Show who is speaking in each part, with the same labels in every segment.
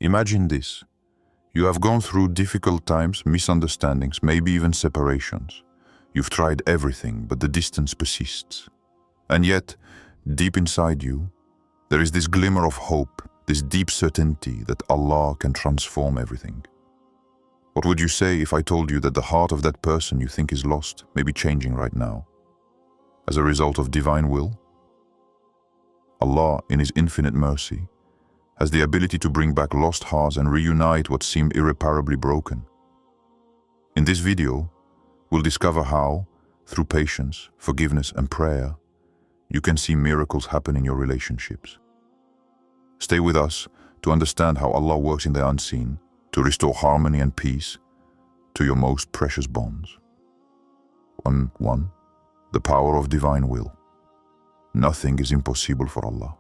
Speaker 1: Imagine this. You have gone through difficult times, misunderstandings, maybe even separations. You've tried everything, but the distance persists. And yet, deep inside you, there is this glimmer of hope, this deep certainty that Allah can transform everything. What would you say if I told you that the heart of that person you think is lost may be changing right now? As a result of divine will? Allah, in His infinite mercy, has the ability to bring back lost hearts and reunite what seemed irreparably broken. In this video, we'll discover how, through patience, forgiveness, and prayer, you can see miracles happen in your relationships. Stay with us to understand how Allah works in the unseen, to restore harmony and peace to your most precious bonds. 1. The power of divine will. Nothing is impossible for Allah.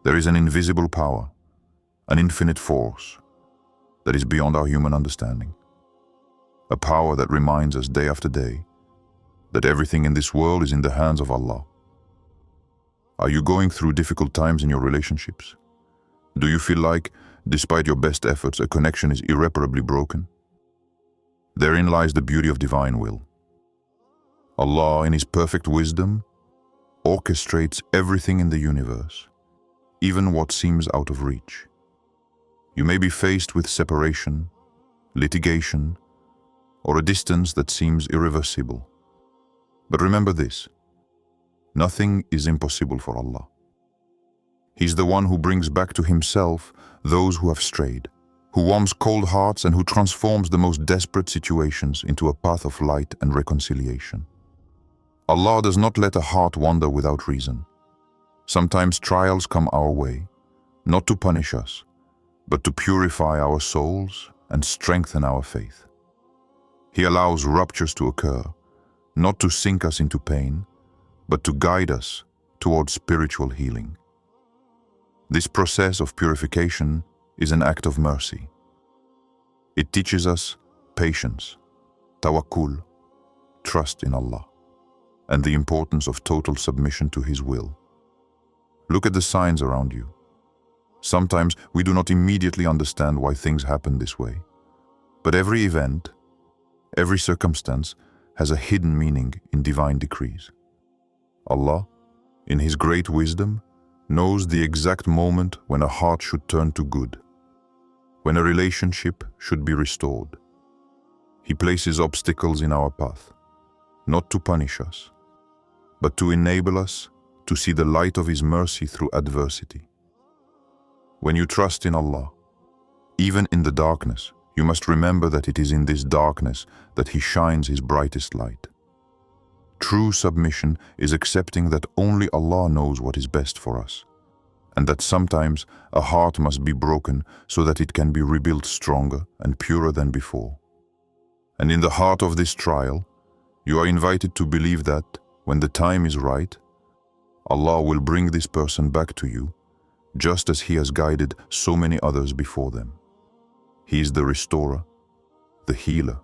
Speaker 1: There is an invisible power, an infinite force that is beyond our human understanding. A power that reminds us day after day that everything in this world is in the hands of Allah. Are you going through difficult times in your relationships? Do you feel like, despite your best efforts, a connection is irreparably broken? Therein lies the beauty of divine will. Allah, in His perfect wisdom, orchestrates everything in the universe, even what seems out of reach. You may be faced with separation, litigation, or a distance that seems irreversible. But remember this: nothing is impossible for Allah. He's the one who brings back to Himself those who have strayed, who warms cold hearts and who transforms the most desperate situations into a path of light and reconciliation. Allah does not let a heart wander without reason. Sometimes trials come our way, not to punish us, but to purify our souls and strengthen our faith. He allows ruptures to occur, not to sink us into pain, but to guide us towards spiritual healing. This process of purification is an act of mercy. It teaches us patience, tawakkul, trust in Allah, and the importance of total submission to His will. Look at the signs around you. Sometimes we do not immediately understand why things happen this way. But every event, every circumstance has a hidden meaning in divine decrees. Allah, in His great wisdom, knows the exact moment when a heart should turn to good, when a relationship should be restored. He places obstacles in our path, not to punish us, but to enable us to see the light of His mercy through adversity. When you trust in Allah, even in the darkness, you must remember that it is in this darkness that He shines His brightest light. True submission is accepting that only Allah knows what is best for us, and that sometimes a heart must be broken so that it can be rebuilt stronger and purer than before. And in the heart of this trial, you are invited to believe that, when the time is right, Allah will bring this person back to you, just as He has guided so many others before them. He is the restorer, the healer,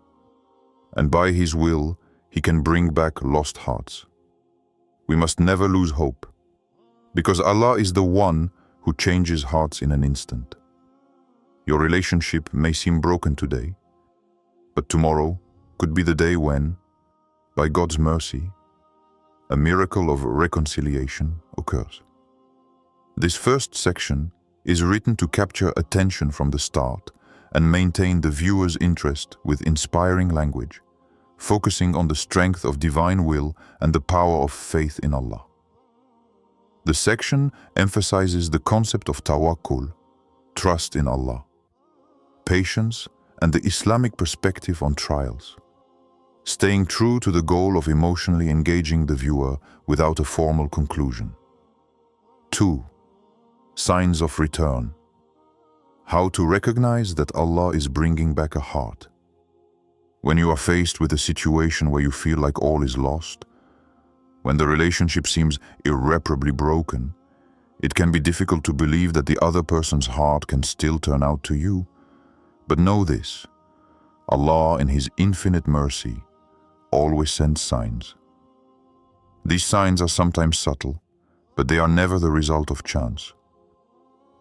Speaker 1: and by His will, He can bring back lost hearts. We must never lose hope, because Allah is the one who changes hearts in an instant. Your relationship may seem broken today, but tomorrow could be the day when, by God's mercy, a miracle of reconciliation occurs. This first section is written to capture attention from the start and maintain the viewer's interest with inspiring language, focusing on the strength of divine will and the power of faith in Allah. The section emphasizes the concept of tawakkul, trust in Allah, patience, and the Islamic perspective on trials, staying true to the goal of emotionally engaging the viewer without a formal conclusion. 2. Signs of return. How to recognize that Allah is bringing back a heart. When you are faced with a situation where you feel like all is lost, when the relationship seems irreparably broken, it can be difficult to believe that the other person's heart can still turn out to you. But know this: Allah, in His infinite mercy, always sends signs. These signs are sometimes subtle, but they are never the result of chance.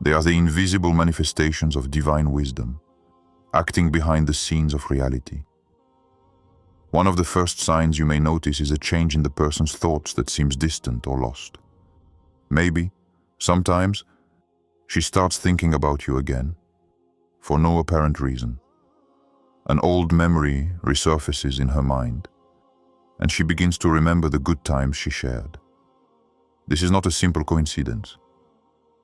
Speaker 1: They are the invisible manifestations of divine wisdom, acting behind the scenes of reality. One of the first signs you may notice is a change in the person's thoughts that seems distant or lost. Maybe, sometimes, she starts thinking about you again, for no apparent reason. An old memory resurfaces in her mind, and she begins to remember the good times she shared. This is not a simple coincidence.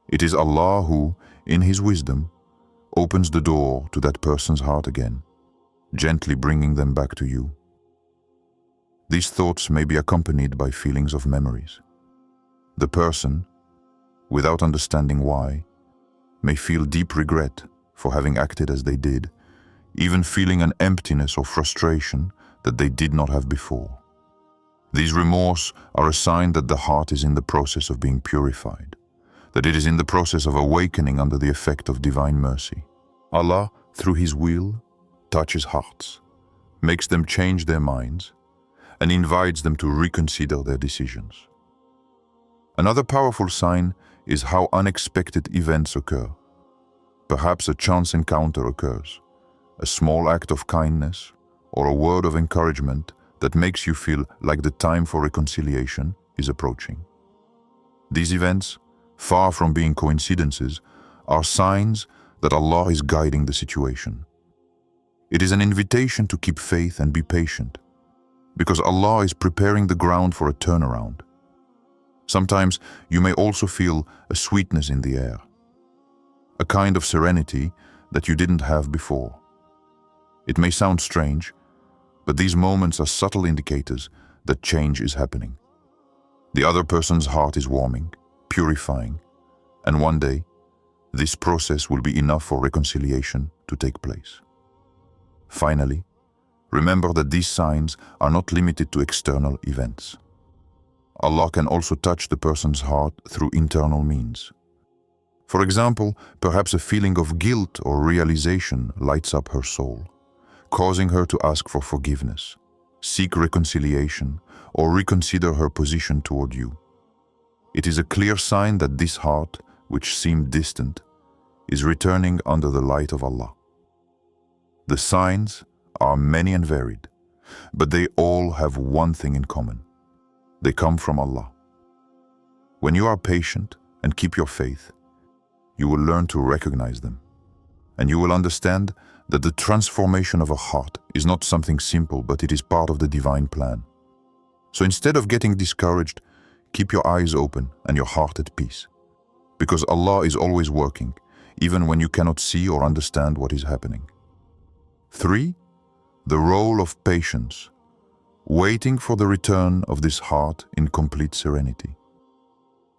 Speaker 1: It is Allah who, in His wisdom, opens the door to that person's heart again, gently bringing them back to you. These thoughts may be accompanied by feelings of memories. The person, without understanding why, may feel deep regret for having acted as they did, even feeling an emptiness or frustration that they did not have before. These remorse are a sign that the heart is in the process of being purified, that it is in the process of awakening under the effect of divine mercy. Allah, through His will, touches hearts, makes them change their minds, and invites them to reconsider their decisions. Another powerful sign is how unexpected events occur. Perhaps a chance encounter occurs, a small act of kindness, or a word of encouragement that makes you feel like the time for reconciliation is approaching. These events, far from being coincidences, are signs that Allah is guiding the situation. It is an invitation to keep faith and be patient, because Allah is preparing the ground for a turnaround. Sometimes you may also feel a sweetness in the air, a kind of serenity that you didn't have before. It may sound strange, but these moments are subtle indicators that change is happening. The other person's heart is warming, purifying, and one day, this process will be enough for reconciliation to take place. Finally, remember that these signs are not limited to external events. Allah can also touch the person's heart through internal means. For example, perhaps a feeling of guilt or realization lights up her soul, causing her to ask for forgiveness, seek reconciliation, or reconsider her position toward you. It is a clear sign that this heart, which seemed distant, is returning under the light of Allah. The signs are many and varied, but they all have one thing in common. They come from Allah. When you are patient and keep your faith, you will learn to recognize them, and you will understand that the transformation of a heart is not something simple, but it is part of the divine plan. So instead of getting discouraged, keep your eyes open and your heart at peace, because Allah is always working, even when you cannot see or understand what is happening. 3. The role of patience, waiting for the return of this heart in complete serenity.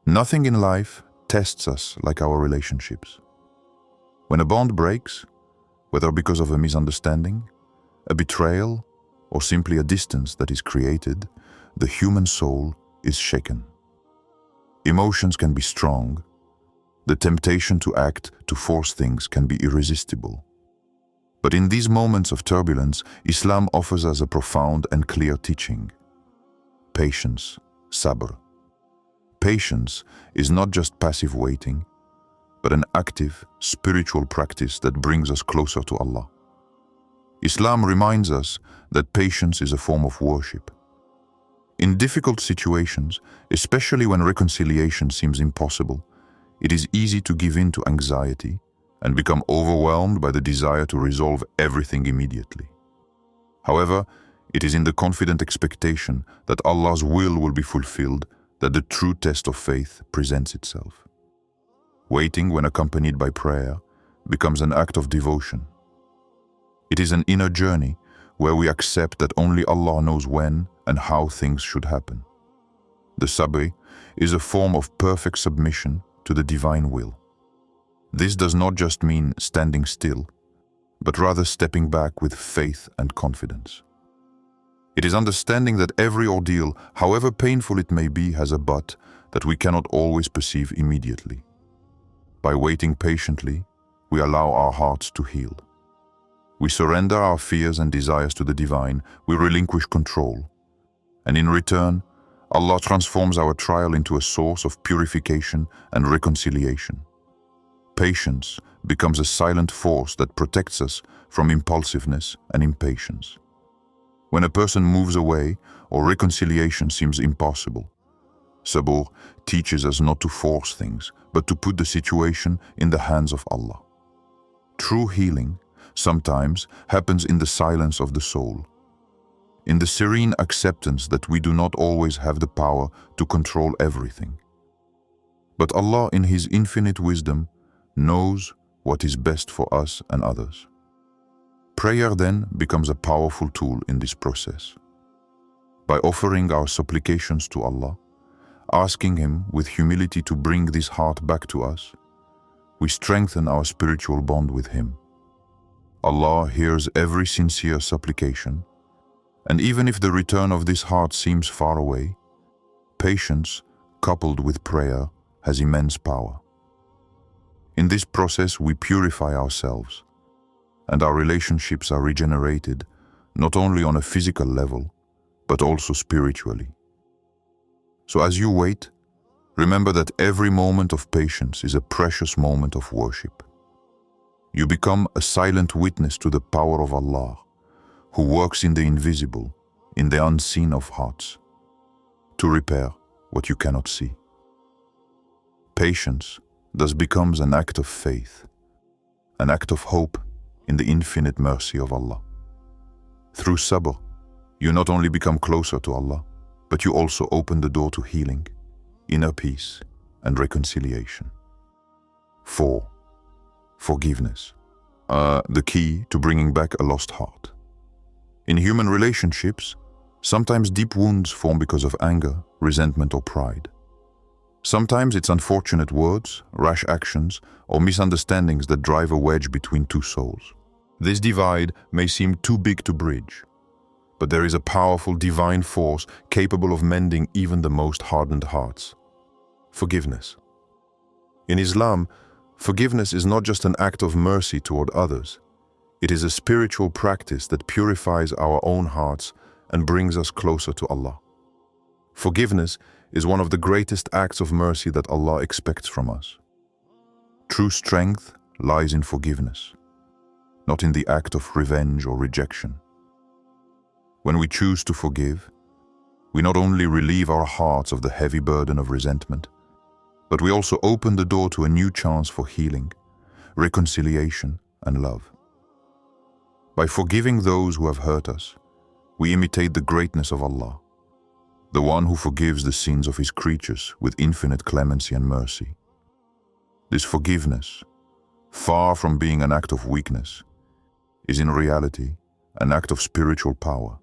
Speaker 1: Nothing in life tests us like our relationships. When a bond breaks, whether because of a misunderstanding, a betrayal, or simply a distance that is created, the human soul is shaken. Emotions can be strong. The temptation to act, to force things, can be irresistible. But in these moments of turbulence, Islam offers us a profound and clear teaching. Patience, sabr. Patience is not just passive waiting, but an active, spiritual practice that brings us closer to Allah. Islam reminds us that patience is a form of worship. In difficult situations, especially when reconciliation seems impossible, it is easy to give in to anxiety and become overwhelmed by the desire to resolve everything immediately. However, it is in the confident expectation that Allah's will be fulfilled that the true test of faith presents itself. Waiting, when accompanied by prayer, becomes an act of devotion. It is an inner journey where we accept that only Allah knows when and how things should happen. The sabr is a form of perfect submission to the divine will. This does not just mean standing still, but rather stepping back with faith and confidence. It is understanding that every ordeal, however painful it may be, has a but that we cannot always perceive immediately. By waiting patiently, we allow our hearts to heal. We surrender our fears and desires to the divine, we relinquish control, and in return, Allah transforms our trial into a source of purification and reconciliation. Patience becomes a silent force that protects us from impulsiveness and impatience. When a person moves away or reconciliation seems impossible, Sabur teaches us not to force things, but to put the situation in the hands of Allah. True healing sometimes happens in the silence of the soul, in the serene acceptance that we do not always have the power to control everything. But Allah, in His infinite wisdom, knows what is best for us and others. Prayer then becomes a powerful tool in this process. By offering our supplications to Allah, asking Him with humility to bring this heart back to us, we strengthen our spiritual bond with Him. Allah hears every sincere supplication, and even if the return of this heart seems far away, patience coupled with prayer has immense power. In this process, we purify ourselves, and our relationships are regenerated not only on a physical level, but also spiritually. So as you wait, remember that every moment of patience is a precious moment of worship. You become a silent witness to the power of Allah, who works in the invisible, in the unseen of hearts, to repair what you cannot see. Patience thus becomes an act of faith, an act of hope in the infinite mercy of Allah. Through sabr, you not only become closer to Allah, but you also open the door to healing, inner peace, and reconciliation. 4. Forgiveness. The key to bringing back a lost heart. In human relationships, sometimes deep wounds form because of anger, resentment, or pride. Sometimes it's unfortunate words, rash actions, or misunderstandings that drive a wedge between two souls. This divide may seem too big to bridge, but there is a powerful divine force capable of mending even the most hardened hearts. Forgiveness. In Islam, forgiveness is not just an act of mercy toward others. It is a spiritual practice that purifies our own hearts and brings us closer to Allah. Forgiveness is one of the greatest acts of mercy that Allah expects from us. True strength lies in forgiveness, not in the act of revenge or rejection. When we choose to forgive, we not only relieve our hearts of the heavy burden of resentment, but we also open the door to a new chance for healing, reconciliation, and love. By forgiving those who have hurt us, we imitate the greatness of Allah, the one who forgives the sins of His creatures with infinite clemency and mercy. This forgiveness, far from being an act of weakness, is in reality an act of spiritual power.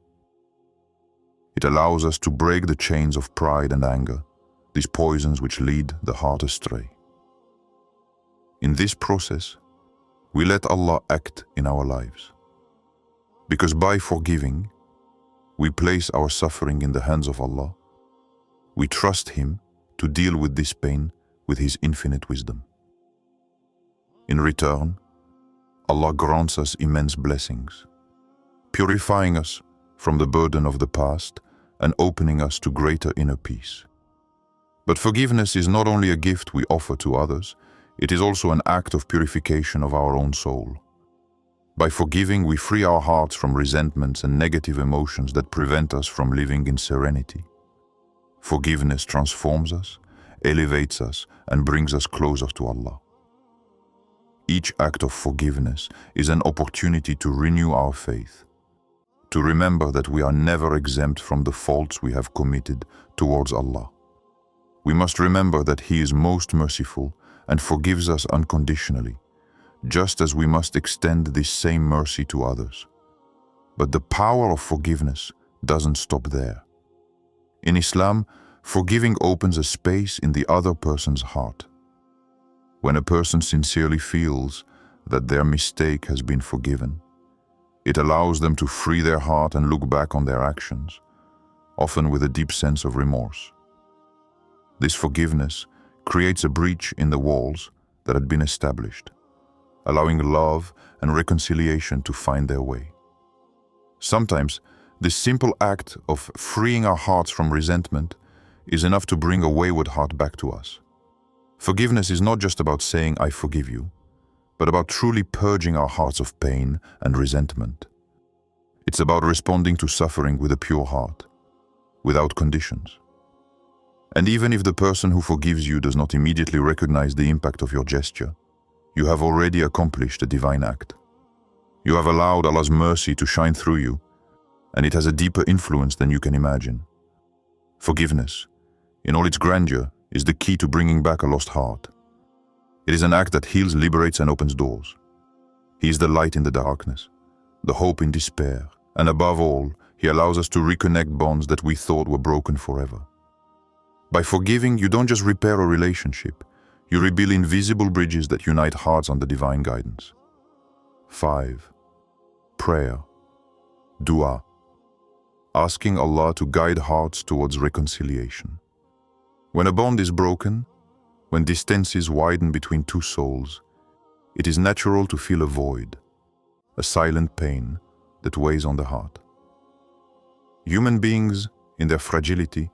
Speaker 1: It allows us to break the chains of pride and anger, these poisons which lead the heart astray. In this process, we let Allah act in our lives. Because by forgiving, we place our suffering in the hands of Allah. We trust Him to deal with this pain with His infinite wisdom. In return, Allah grants us immense blessings, purifying us from the burden of the past and opening us to greater inner peace. But forgiveness is not only a gift we offer to others, it is also an act of purification of our own soul. By forgiving, we free our hearts from resentments and negative emotions that prevent us from living in serenity. Forgiveness transforms us, elevates us, and brings us closer to Allah. Each act of forgiveness is an opportunity to renew our faith, to remember that we are never exempt from the faults we have committed towards Allah. We must remember that He is most merciful and forgives us unconditionally, just as we must extend this same mercy to others. But the power of forgiveness doesn't stop there. In Islam, forgiving opens a space in the other person's heart. When a person sincerely feels that their mistake has been forgiven, it allows them to free their heart and look back on their actions, often with a deep sense of remorse. This forgiveness creates a breach in the walls that had been established, allowing love and reconciliation to find their way. Sometimes, this simple act of freeing our hearts from resentment is enough to bring a wayward heart back to us. Forgiveness is not just about saying, "I forgive you," but about truly purging our hearts of pain and resentment. It's about responding to suffering with a pure heart, without conditions. And even if the person who forgives you does not immediately recognize the impact of your gesture, you have already accomplished a divine act. You have allowed Allah's mercy to shine through you, and it has a deeper influence than you can imagine. Forgiveness, in all its grandeur, is the key to bringing back a lost heart. It is an act that heals, liberates, and opens doors. He is the light in the darkness, the hope in despair, and above all, He allows us to reconnect bonds that we thought were broken forever. By forgiving, you don't just repair a relationship, you rebuild invisible bridges that unite hearts under divine guidance. 5. Prayer. Dua. Asking Allah to guide hearts towards reconciliation. When a bond is broken, when distances widen between two souls, it is natural to feel a void, a silent pain that weighs on the heart. Human beings, in their fragility,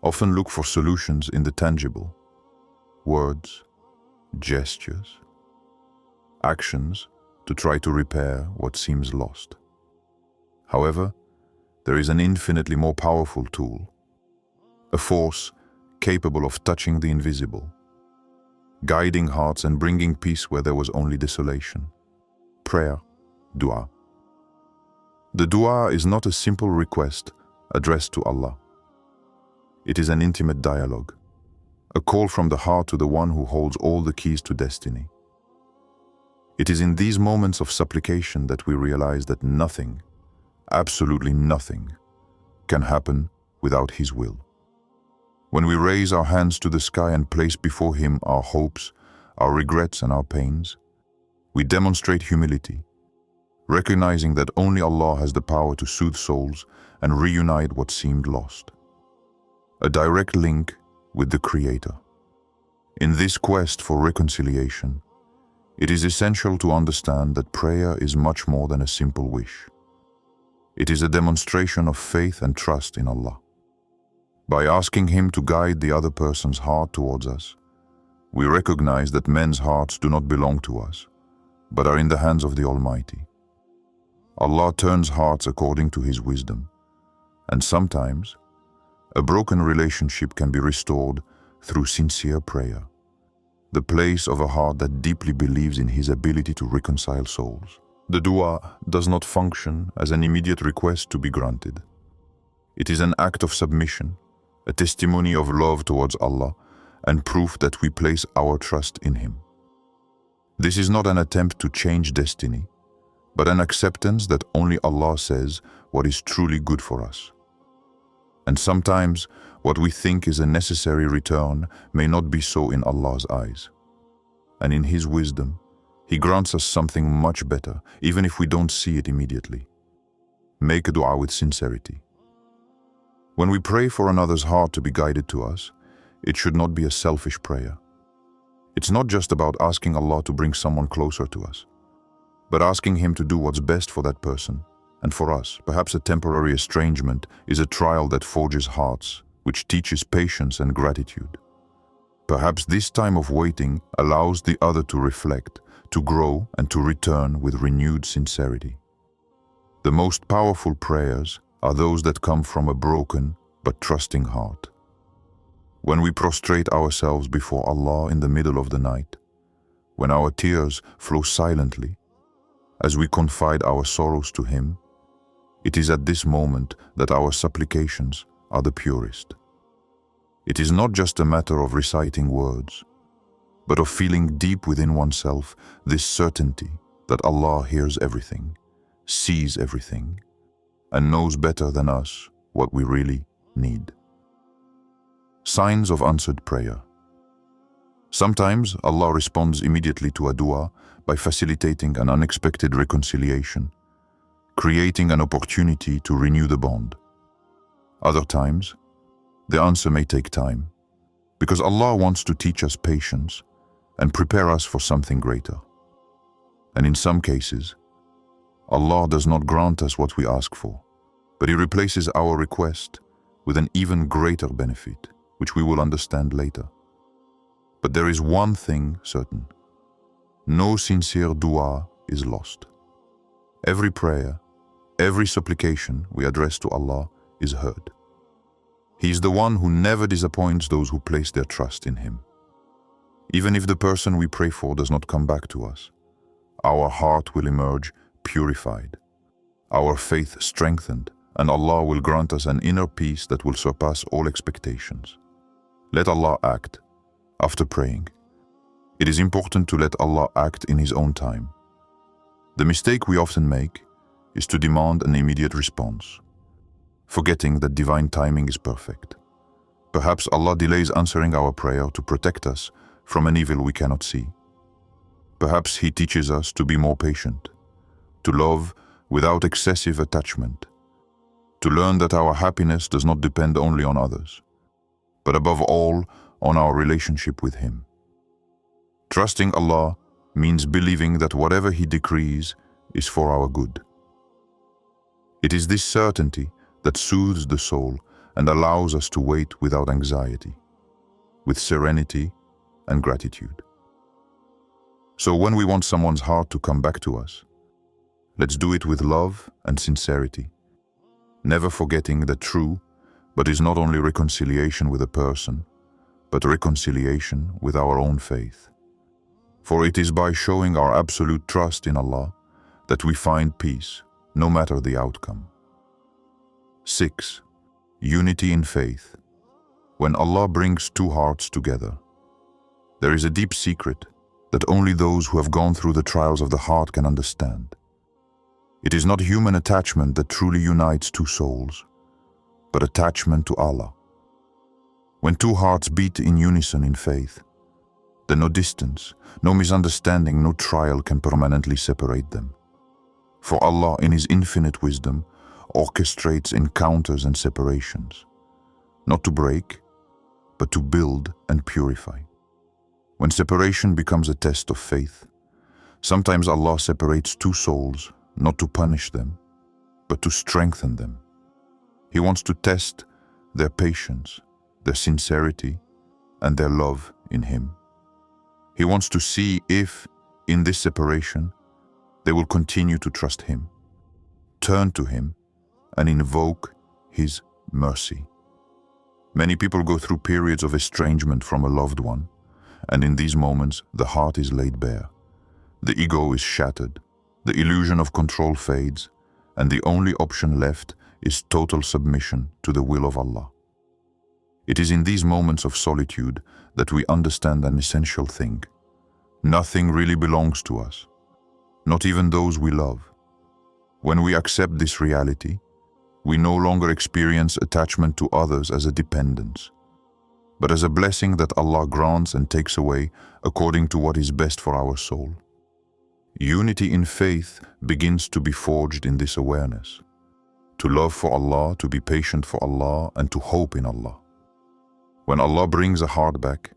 Speaker 1: often look for solutions in the tangible: words, gestures, actions to try to repair what seems lost. However, there is an infinitely more powerful tool, a force capable of touching the invisible, guiding hearts and bringing peace where there was only desolation. Prayer, dua. The dua is not a simple request addressed to Allah. It is an intimate dialogue, a call from the heart to the one who holds all the keys to destiny. It is in these moments of supplication that we realize that nothing, absolutely nothing, can happen without His will. When we raise our hands to the sky and place before Him our hopes, our regrets, and our pains, we demonstrate humility, recognizing that only Allah has the power to soothe souls and reunite what seemed lost. A direct link with the Creator. In this quest for reconciliation, it is essential to understand that prayer is much more than a simple wish. It is a demonstration of faith and trust in Allah. By asking Him to guide the other person's heart towards us, we recognize that men's hearts do not belong to us, but are in the hands of the Almighty. Allah turns hearts according to His wisdom, and sometimes a broken relationship can be restored through sincere prayer, the place of a heart that deeply believes in His ability to reconcile souls. The dua does not function as an immediate request to be granted. It is an act of submission, a testimony of love towards Allah, and proof that we place our trust in Him. This is not an attempt to change destiny, but an acceptance that only Allah says what is truly good for us. And sometimes, what we think is a necessary return may not be so in Allah's eyes. And in His wisdom, He grants us something much better, even if we don't see it immediately. Make a dua with sincerity. When we pray for another's heart to be guided to us, it should not be a selfish prayer. It's not just about asking Allah to bring someone closer to us, but asking Him to do what's best for that person and for us. Perhaps a temporary estrangement is a trial that forges hearts, which teaches patience and gratitude. Perhaps this time of waiting allows the other to reflect, to grow, and to return with renewed sincerity. The most powerful prayers are those that come from a broken but trusting heart. When we prostrate ourselves before Allah in the middle of the night, when our tears flow silently, as we confide our sorrows to Him, it is at this moment that our supplications are the purest. It is not just a matter of reciting words, but of feeling deep within oneself this certainty that Allah hears everything, sees everything, and knows better than us what we really need. Signs of answered prayer. Sometimes Allah responds immediately to a dua by facilitating an unexpected reconciliation, creating an opportunity to renew the bond. Other times, the answer may take time, because Allah wants to teach us patience and prepare us for something greater. And in some cases, Allah does not grant us what we ask for, but He replaces our request with an even greater benefit, which we will understand later. But there is one thing certain. No sincere dua is lost. Every prayer, every supplication we address to Allah is heard. He is the one who never disappoints those who place their trust in Him. Even if the person we pray for does not come back to us, our heart will emerge purified, our faith strengthened, and Allah will grant us an inner peace that will surpass all expectations. Let Allah act after praying. It is important to let Allah act in His own time. The mistake we often make is to demand an immediate response, forgetting that divine timing is perfect. Perhaps Allah delays answering our prayer to protect us from an evil we cannot see. Perhaps He teaches us to be more patient, to love without excessive attachment, to learn that our happiness does not depend only on others, but above all on our relationship with Him. Trusting Allah means believing that whatever He decrees is for our good. It is this certainty that soothes the soul and allows us to wait without anxiety, with serenity and gratitude. So when we want someone's heart to come back to us, let's do it with love and sincerity, never forgetting that true but is not only reconciliation with a person, but reconciliation with our own faith. For it is by showing our absolute trust in Allah that we find peace, no matter the outcome. 6. Unity in faith. When Allah brings two hearts together, there is a deep secret that only those who have gone through the trials of the heart can understand. It is not human attachment that truly unites two souls, but attachment to Allah. When two hearts beat in unison in faith, then no distance, no misunderstanding, no trial can permanently separate them. For Allah, in His infinite wisdom, orchestrates encounters and separations, not to break, but to build and purify. When separation becomes a test of faith, sometimes Allah separates two souls, not to punish them, but to strengthen them. He wants to test their patience, their sincerity, and their love in Him. He wants to see if, in this separation, they will continue to trust Him, turn to Him, and invoke His mercy. Many people go through periods of estrangement from a loved one, and in these moments, the heart is laid bare. The ego is shattered, the illusion of control fades, and the only option left is total submission to the will of Allah. It is in these moments of solitude that we understand an essential thing. Nothing really belongs to us, not even those we love. When we accept this reality, we no longer experience attachment to others as a dependence, but as a blessing that Allah grants and takes away according to what is best for our soul. Unity in faith begins to be forged in this awareness, to love for Allah, to be patient for Allah, and to hope in Allah. When Allah brings a heart back,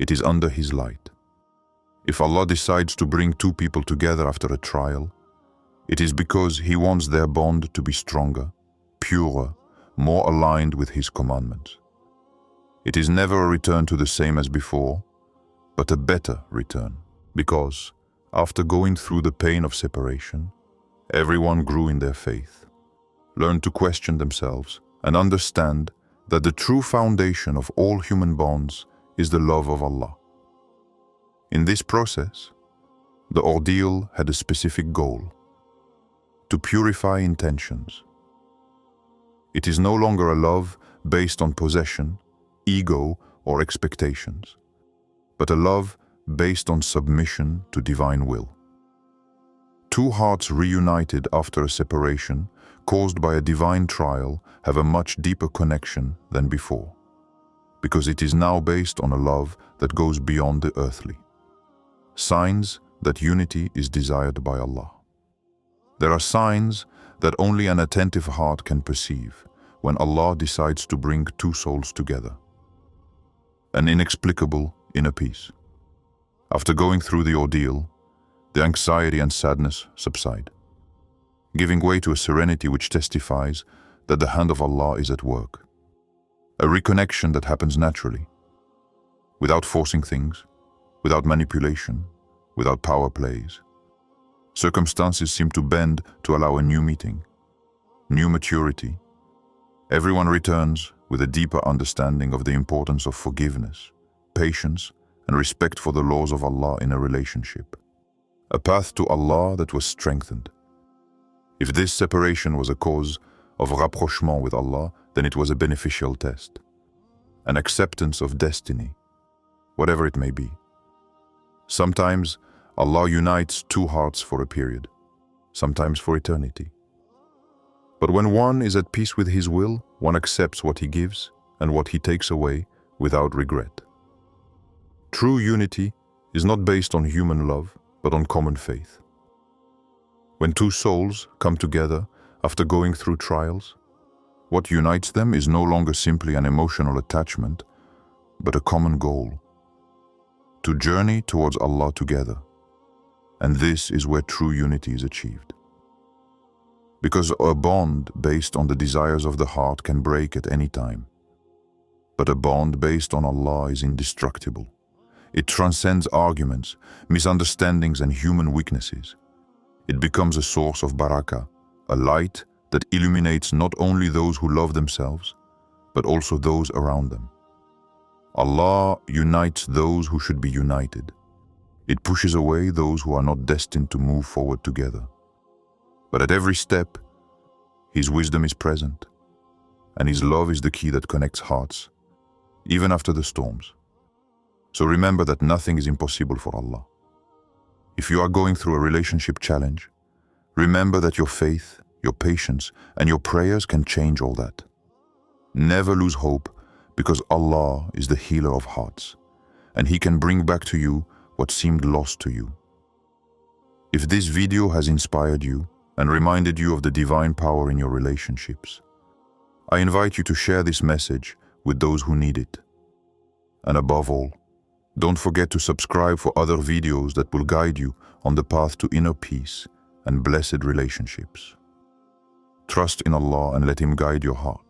Speaker 1: it is under His light. If Allah decides to bring two people together after a trial, it is because He wants their bond to be stronger, purer, more aligned with His commandments. It is never a return to the same as before, but a better return, because after going through the pain of separation, everyone grew in their faith, learned to question themselves, and understand that the true foundation of all human bonds is the love of Allah. In this process, the ordeal had a specific goal: to purify intentions. It is no longer a love based on possession, ego, or expectations, but a love based on submission to divine will. Two hearts reunited after a separation caused by a divine trial have a much deeper connection than before, because it is now based on a love that goes beyond the earthly. Signs that unity is desired by Allah. There are signs that only an attentive heart can perceive when Allah decides to bring two souls together. An inexplicable inner peace. After going through the ordeal, the anxiety and sadness subside, giving way to a serenity which testifies that the hand of Allah is at work. A reconnection that happens naturally. without forcing things, without manipulation, without power plays. Circumstances seem to bend to allow a new meeting, new maturity. Everyone returns with a deeper understanding of the importance of forgiveness, patience, and respect for the laws of Allah in a relationship. A path to Allah that was strengthened. If this separation was a cause of rapprochement with Allah, then it was a beneficial test, an acceptance of destiny, whatever it may be. Sometimes Allah unites two hearts for a period, sometimes for eternity. But when one is at peace with His will, one accepts what He gives and what He takes away without regret. True unity is not based on human love, but on common faith. When two souls come together after going through trials, what unites them is no longer simply an emotional attachment, but a common goal: to journey towards Allah together. And this is where true unity is achieved. Because a bond based on the desires of the heart can break at any time. But a bond based on Allah is indestructible. It transcends arguments, misunderstandings, and human weaknesses. It becomes a source of barakah, a light that illuminates not only those who love themselves, but also those around them. Allah unites those who should be united. It pushes away those who are not destined to move forward together. But at every step, His wisdom is present, and His love is the key that connects hearts, even after the storms. So remember that nothing is impossible for Allah. If you are going through a relationship challenge, remember that your faith, your patience, and your prayers can change all that. Never lose hope, because Allah is the healer of hearts, and He can bring back to you what seemed lost to you. If this video has inspired you and reminded you of the divine power in your relationships, I invite you to share this message with those who need it. And above all, don't forget to subscribe for other videos that will guide you on the path to inner peace and blessed relationships. Trust in Allah and let Him guide your heart.